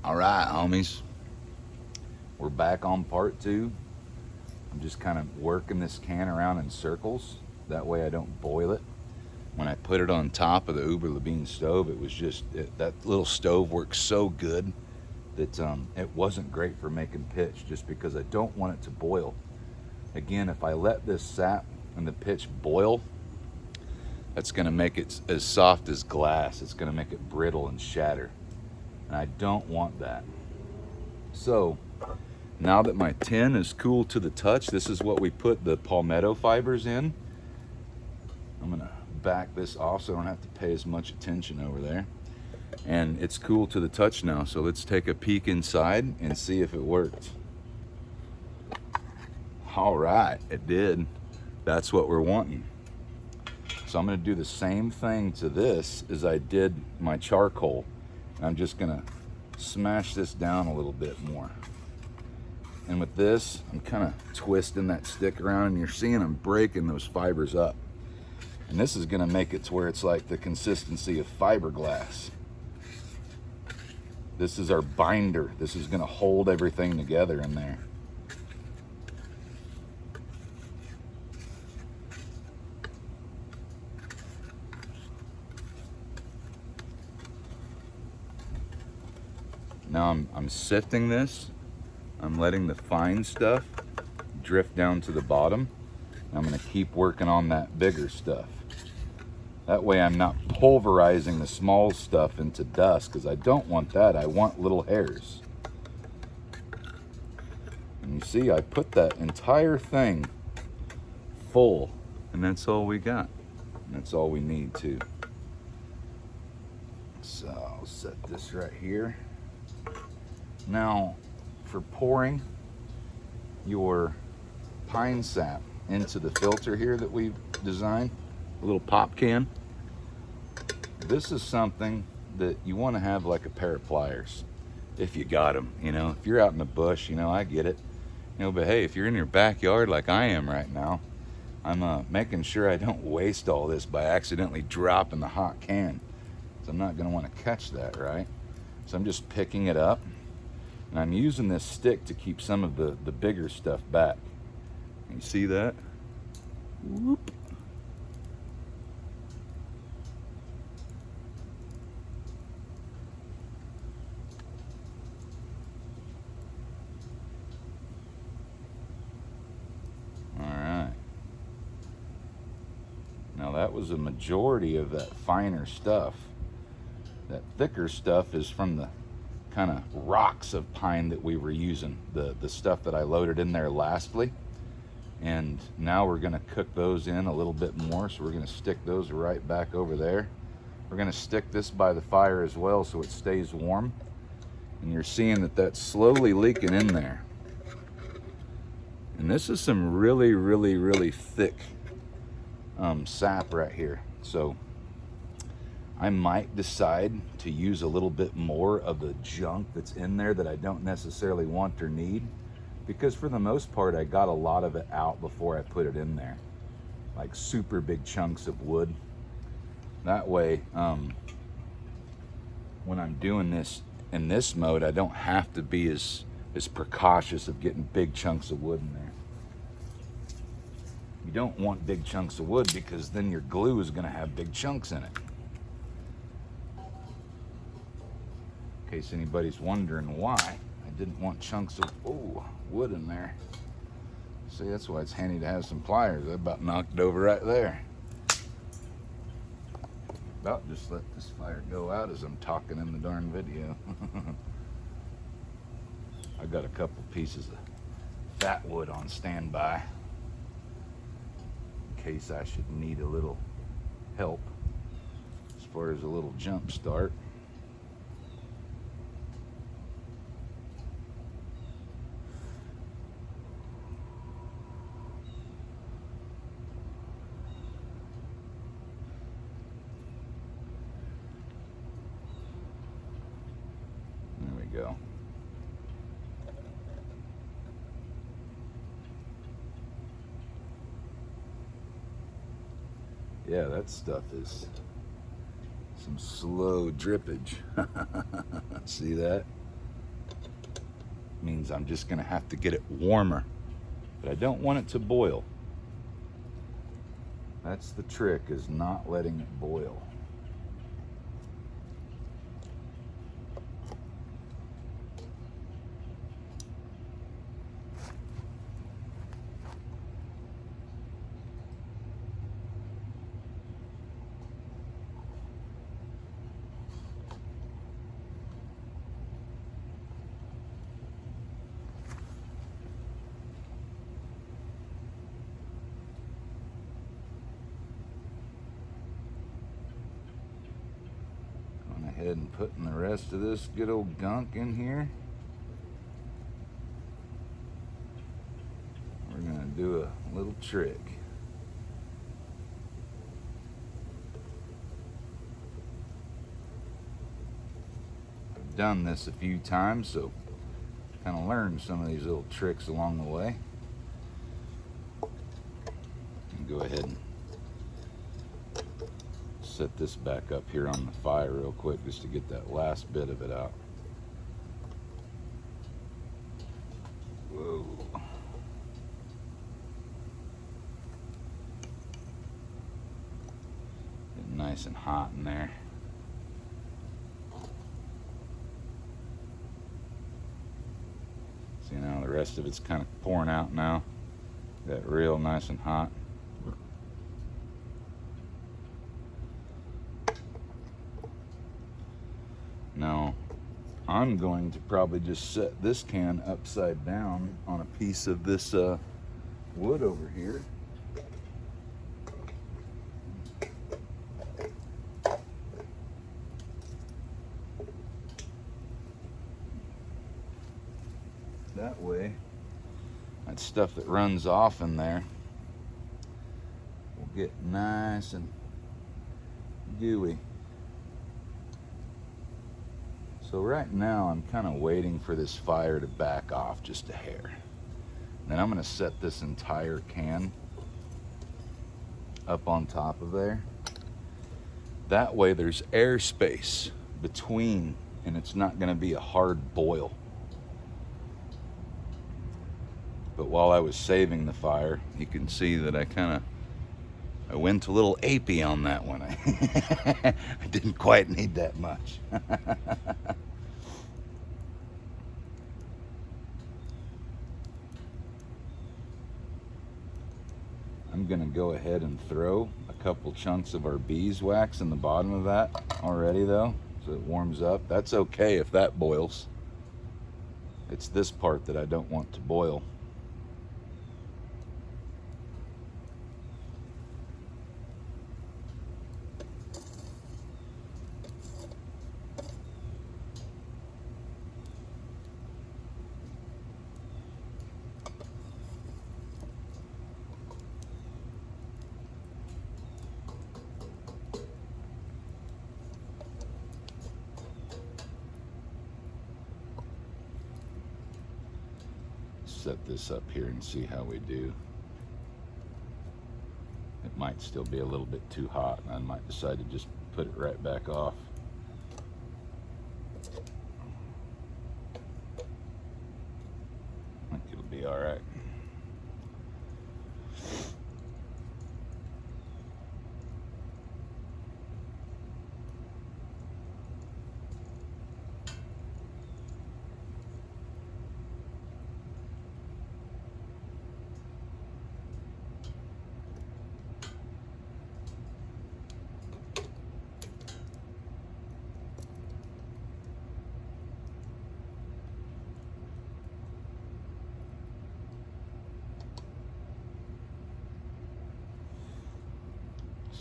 All right, homies, we're back on part two. I'm just kind of working this can around in circles. That way I don't boil it. When I put it on top of the Uber Levine stove, it was that little stove works so good that it wasn't great for making pitch just because I don't want it to boil. Again, if I let this sap and the pitch boil, that's going to make it as soft as glass. It's going to make it brittle and shatter. And I don't want that. So now that my tin is cool to the touch, this is what we put the palmetto fibers in. I'm gonna back this off so I don't have to pay as much attention over there. And it's cool to the touch now, so let's take a peek inside and see if it worked. All right, it did. That's what we're wanting. So I'm gonna do the same thing to this as I did my charcoal. I'm just gonna smash this down a little bit more. And with this, I'm kind of twisting that stick around, and you're seeing I'm breaking those fibers up. And this is gonna make it to where it's like the consistency of fiberglass. This is our binder. This is gonna hold everything together in there. Now I'm sifting this. I'm letting the fine stuff drift down to the bottom. I'm gonna keep working on that bigger stuff. That way I'm not pulverizing the small stuff into dust, because I don't want that. I want little hairs. And you see, I put that entire thing full, and that's all we got. And that's all we need too. So I'll set this right here. Now, for pouring your pine sap into the filter here that we've designed, a little pop can, this is something that you want to have like a pair of pliers, if you got them. You know, if you're out in the bush, you know, I get it. You know, but hey, if you're in your backyard like I am right now, I'm making sure I don't waste all this by accidentally dropping the hot can. So I'm not going to want to catch that, right? So I'm just picking it up, and I'm using this stick to keep some of the bigger stuff back. You see that? Whoop. All right. Now that was a majority of that finer stuff. That thicker stuff is from the kind of rocks of pine that we were using, the stuff that I loaded in there lastly. And now we're going to cook those in a little bit more, so we're going to stick those right back over there. We're going to stick this by the fire as well so it stays warm. And you're seeing that that's slowly leaking in there. And this is some really, really, really thick sap right here. So I might decide to use a little bit more of the junk that's in there that I don't necessarily want or need, because for the most part I got a lot of it out before I put it in there, like super big chunks of wood. That way when I'm doing this in this mode, I don't have to be as precautious of getting big chunks of wood in there. You don't want big chunks of wood, because then your glue is going to have big chunks in it. In case anybody's wondering why I didn't want chunks of wood in there. See, that's why it's handy to have some pliers. I about knocked it over right there. About just let this fire go out as I'm talking in the darn video. I got a couple pieces of fat wood on standby in case I should need a little help as far as a little jump start. There we go. Yeah, that stuff is some slow drippage. See that? means I'm just gonna have to get it warmer, but I don't want it to boil. That's the trick, is not letting it boil. Ahead and putting the rest of this good old gunk in here. We're gonna do a little trick. I've done this a few times, so kind of learned some of these little tricks along the way. Go ahead and set this back up here on the fire real quick just to get that last bit of it out. Whoa. Getting nice and hot in there. See, now the rest of it's kind of pouring out now. Got real nice and hot. Now, I'm going to probably just set this can upside down on a piece of this wood over here. That way, that stuff that runs off in there will get nice and gooey. So right now I'm kind of waiting for this fire to back off just a hair. Then I'm going to set this entire can up on top of there. That way there's airspace between, and it's not going to be a hard boil. But while I was saving the fire, you can see that I went a little apey on that one. I didn't quite need that much. I'm gonna go ahead and throw a couple chunks of our beeswax in the bottom of that already though, so it warms up. That's okay if that boils. It's this part that I don't want to boil. Set this up here and see how we do. It might still be a little bit too hot, and I might decide to just put it right back off. I think it'll be all right.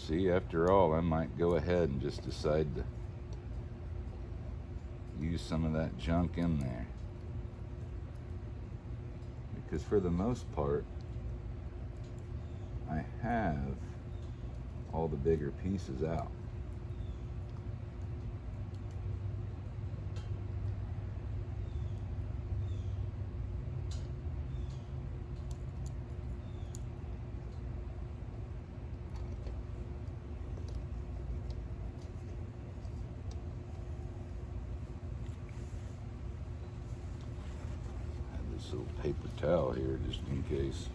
See, after all, I might go ahead and just decide to use some of that junk in there. Because for the most part, I have all the bigger pieces out. this little paper towel here just in case.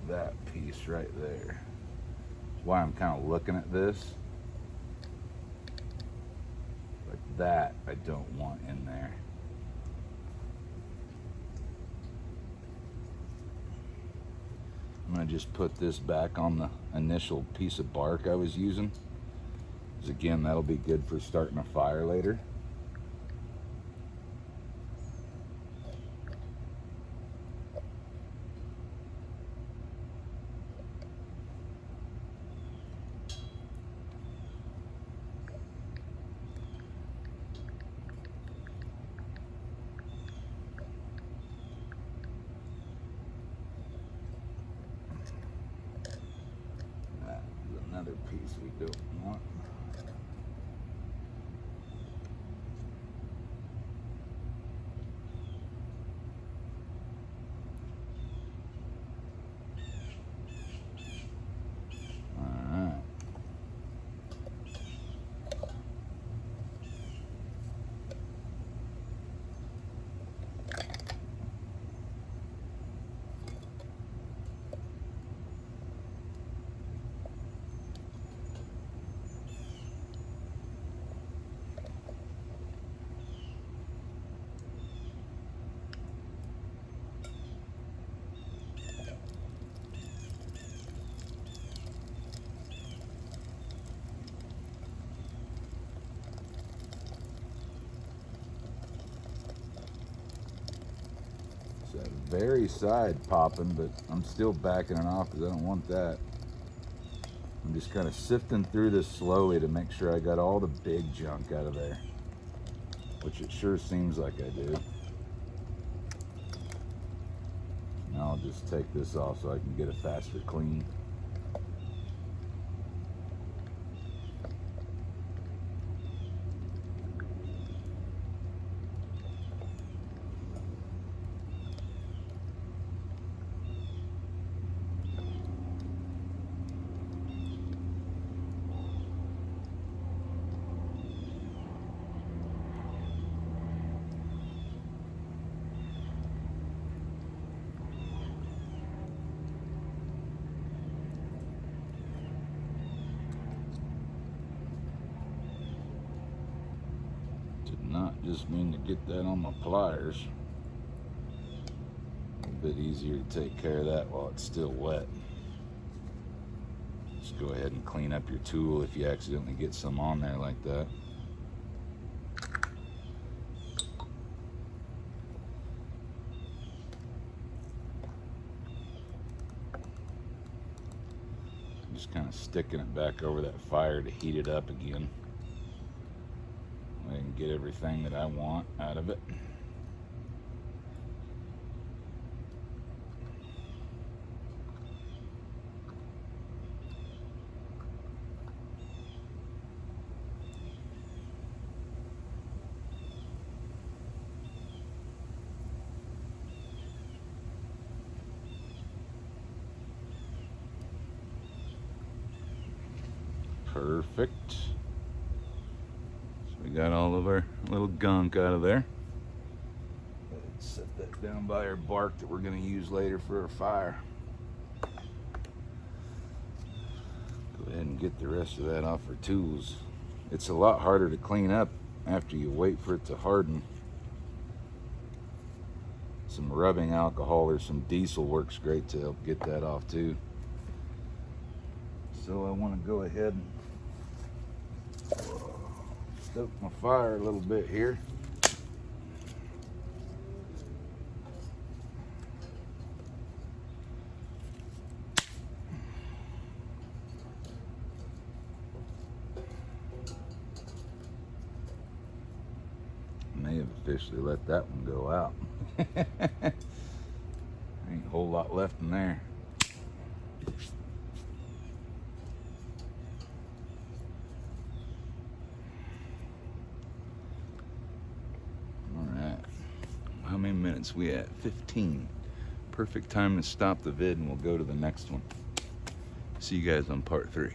That piece right there. That's why I'm kind of looking at this. Like that, I don't want in there. I'm gonna just put this back on the initial piece of bark I was using. Because again, that'll be good for starting a fire later. Another piece we don't want. All right. Very side popping, but I'm still backing it off because I don't want that. I'm just kind of sifting through this slowly to make sure I got all the big junk out of there, which it sure seems like I do. Now I'll just take this off so I can get a faster clean. Not just mean to get that on my pliers. A bit easier to take care of that while it's still wet. Just go ahead and clean up your tool if you accidentally get some on there like that. Just kind of sticking it back over that fire to heat it up again. I can get everything that I want out of it. Perfect. We got all of our little gunk out of there. Let's set that down by our bark that we're going to use later for our fire. Go ahead and get the rest of that off our tools. It's a lot harder to clean up after you wait for it to harden. Some rubbing alcohol or some diesel works great to help get that off too. So I want to go ahead and stoke my fire a little bit here. officially let that one go out. Ain't a whole lot left in there. Alright. How many minutes we at? 15. Perfect time to stop the vid and we'll go to the next one. See you guys on part 3.